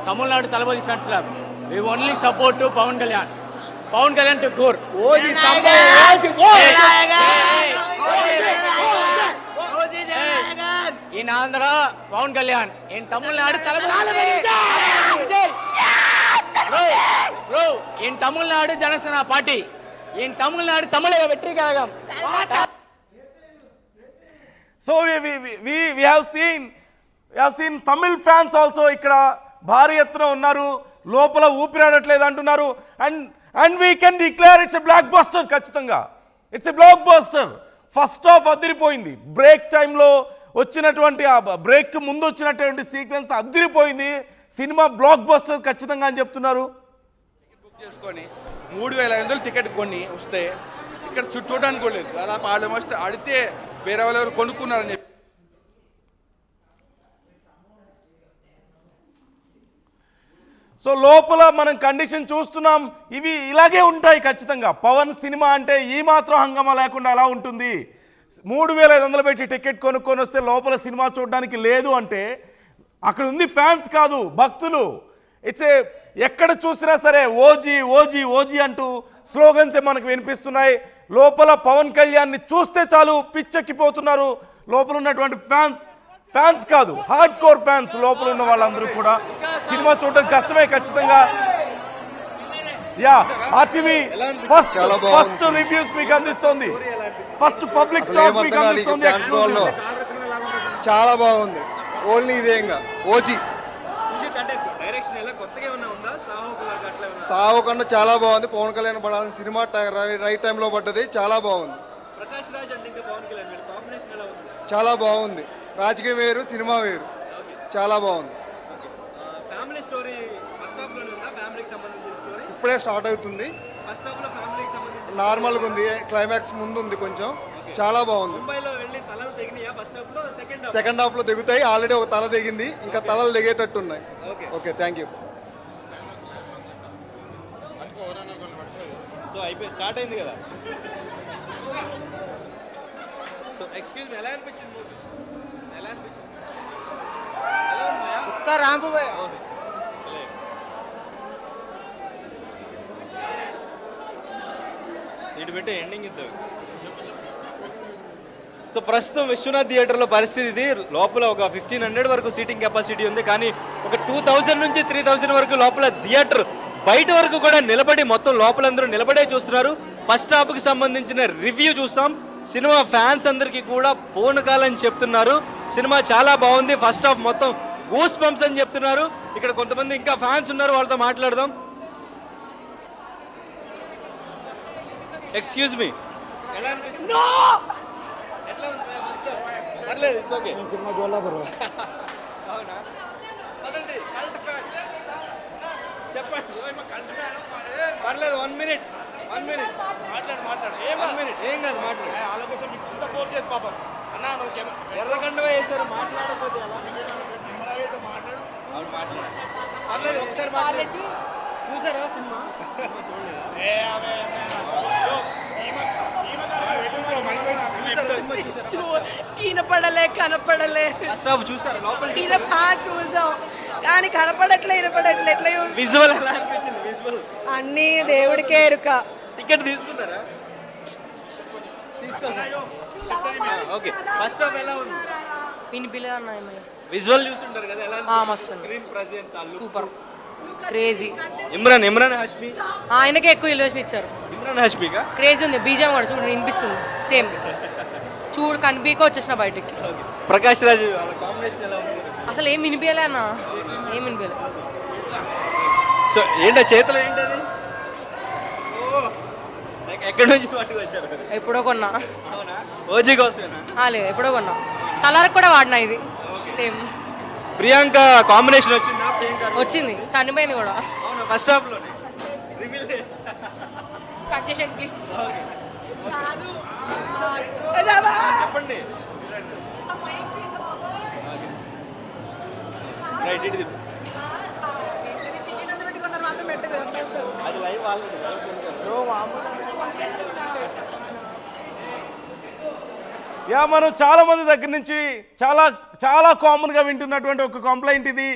Tamil Nadu Talabadi Fans Club. We only support to Pawan Kalyan. Pawan Kalyan to core. In Andhra, Pawan Kalyan. In Tamil Nadu Talabadi. Bro, in Tamil Nadu Janasena Party. In Tamil Nadu Tamil Vetri Kalagam. So we have seen Tamil fans also ఇక్కడ భారీ ఎత్తున ఉన్నారు, లోపల ఊపిరాడట్లేదు అంటున్నారు. And we can declare it's a బ్లాక్ బస్టర్. ఖచ్చితంగా ఇట్స్ ఎ బ్లాక్ బస్టర్. ఫస్ట్ హాఫ్ అదిరిపోయింది. బ్రేక్ టైంలో వచ్చినటువంటి బ్రేక్ ముందు వచ్చినటువంటి సీక్వెన్స్ అదిరిపోయింది. సినిమా బ్లాక్ బస్టర్ ఖచ్చితంగా అని చెప్తున్నారు. బుక్ చేసుకొని 3500 టికెట్ కొని వస్తే ఇక్కడ చూడడానికి కూడా లేదు. దాదాపు ఆల్మోస్ట్ ఆడితే వేరే వాళ్ళు ఎవరు కొనుక్కున్నారని చెప్పి. సో లోపల మనం కండిషన్ చూస్తున్నాం. ఇవి ఇలాగే ఉంటాయి ఖచ్చితంగా. పవన్ సినిమా అంటే ఈ మాత్రం హంగామా లేకుండా ఎలా ఉంటుంది? 3500 పెట్టి టికెట్ కొనుక్కొని వస్తే లోపల సినిమా చూడడానికి లేదు అంటే అక్కడ ఉంది ఫ్యాన్స్ కాదు, భక్తులు. ఎక్కడ చూసినా సరే ఓజీ ఓజీ ఓజీ అంటూ స్లోగన్సే మనకు వినిపిస్తున్నాయి. లోపల పవన్ కళ్యాణ్ని చూస్తే చాలు పిచ్చెక్కిపోతున్నారు లోపల ఉన్నటువంటి ఫ్యాన్స్ కాదు, హార్డ్ కోర్ ఫ్యాన్స్ లోపల ఉన్న వాళ్ళందరూ కూడా. సినిమా చూడడం కష్టమే ఖచ్చితంగా. ఆర్టీవీ ఫస్ట్ రివ్యూస్ మీకు అందిస్తోంది, ఫస్ట్ పబ్లిక్ టాక్ మీకు అందిస్తోంది. చాలా బాగుంది. ఓన్లీ ఇదే ఇంకా ఓజీ సాహో కన్నా చాలా బాగుంది. పవన్ కళ్యాణ్ పడాలని సినిమా రైట్ టైంలో పడ్డది, చాలా బాగుంది. చాలా బాగుంది. రాజకీయం వేరు, సినిమా వేరు, చాలా బాగుంది. ఇప్పుడే స్టార్ట్ అవుతుంది, నార్మల్గా ఉంది. క్లైమాక్స్ ముందు ఉంది కొంచెం, చాలా బాగుంది. సెకండ్ హాఫ్ లో దిగుతాయి. ఆల్రెడీ ఒక తల దిగింది, ఇంకా తలలు దిగేటట్టు ఉన్నాయి. Okay, thank you. సో అయిపోయి స్టార్ట్ అయింది కదా. సో ఎక్స్క్యూజ్ మీ, ఎలా అనిపించింది? ఎలా అనిపించింది? ఉత్త ర్యాంపు సీటు పెట్టి ఎండింగ్ ఇద్దాం. సో ప్రస్తుతం విశ్వనాథ్ థియేటర్లో పరిస్థితి ఇది. లోపల ఒక 1500 వరకు సీటింగ్ కెపాసిటీ ఉంది, కానీ ఒక 2000 నుంచి 3000 వరకు లోపల థియేటర్ బయట వరకు కూడా నిలబడి, మొత్తం లోపలందరూ నిలబడే చూస్తున్నారు. ఫస్ట్ హాఫ్కి సంబంధించిన రివ్యూ చూస్తాం. సినిమా ఫ్యాన్స్ అందరికీ కూడా పూనకాలని చెప్తున్నారు. సినిమా చాలా బాగుంది. ఫస్ట్ హాఫ్ మొత్తం గూస్ బంప్స్ అని చెప్తున్నారు. ఇక్కడ కొంతమంది ఇంకా ఫ్యాన్స్ ఉన్నారు, వాళ్ళతో మాట్లాడదాం. ఎక్స్క్యూజ్ మీ, ఎలా అనిపించింది? పర్లేదు, ఇట్స్ ఓకే. సినిమా చూడాలి బ్రో. అవునా? చెప్పండి. పర్లేదు, 1 మినిట్ మాట్లాడు. ఏం కాదు, మాట్లాడు. వాళ్ళ కోసం ఇంత ఫోర్స్ చేసి పాపం అన్న, నువ్వు ఎర్రగండవే వేశారు, మాట్లాడకపోతే అలా మాట్లాడు. పర్లేదు, ఒకసారి మాట్లాడేసి చూసారా సినిమా? కనపడలే చూసారా? చూసాం కానీ కనపడట్లే, ఎట్లా విజువల్ ఎలా అనిపించింది? విజువల్ అన్ని దేవుడికే ఎరుక. టికెట్ తీసుకున్నారా? ఓకే, ఫస్ట్ హాఫ్ ఎలా ఉంది? వినిపిలే అన్న. విజువల్ చూస్తుంటారు కదా, ఎలా మస్తు screen presence super crazy. Imran Hashmi ఆయనకే ఎక్కువ ఎలివేషన్ ఇచ్చారు. ఇమ్రాన్ హాష్మిగా క్రేజీ ఉంది. బీజం కూడా చూడు వినిపిస్తుంది సేమ్. చూడు కనిపించక వచ్చేసిన బయటకి. ప్రకాష్ రాజ్ వాళ్ళ కాంబినేషన్ ఎలా ఉంది? అసలు ఏం వినిపించలే అన్న, ఏం వినిపించలే. సో ఏంటో చేతిలో ఏంటది? ఎక్కడి నుంచి పట్టుకు వచ్చారు? ఎప్పుడో కొన్నా. అవునా? ఓజీ కోసమేనా? లేదు, ఎప్పుడో కొన్నా. సలార్కి కూడా వాడినా ఇది సేమ్. ప్రియాంక కాంబినేషన్ వచ్చిందా? వచ్చింది, చనిపోయింది కూడా. అవునా? ఫస్ట్ హాఫ్ లోనే కట్ చేసేయండి ప్లీజ్. చెప్పండి. రైట్, ఇది అది లైవ్ యా మనం చాలా మంది దగ్గర నుంచి చాలా చాలా కామన్గా వింటున్నటువంటి ఒక కంప్లైంట్ ఇది.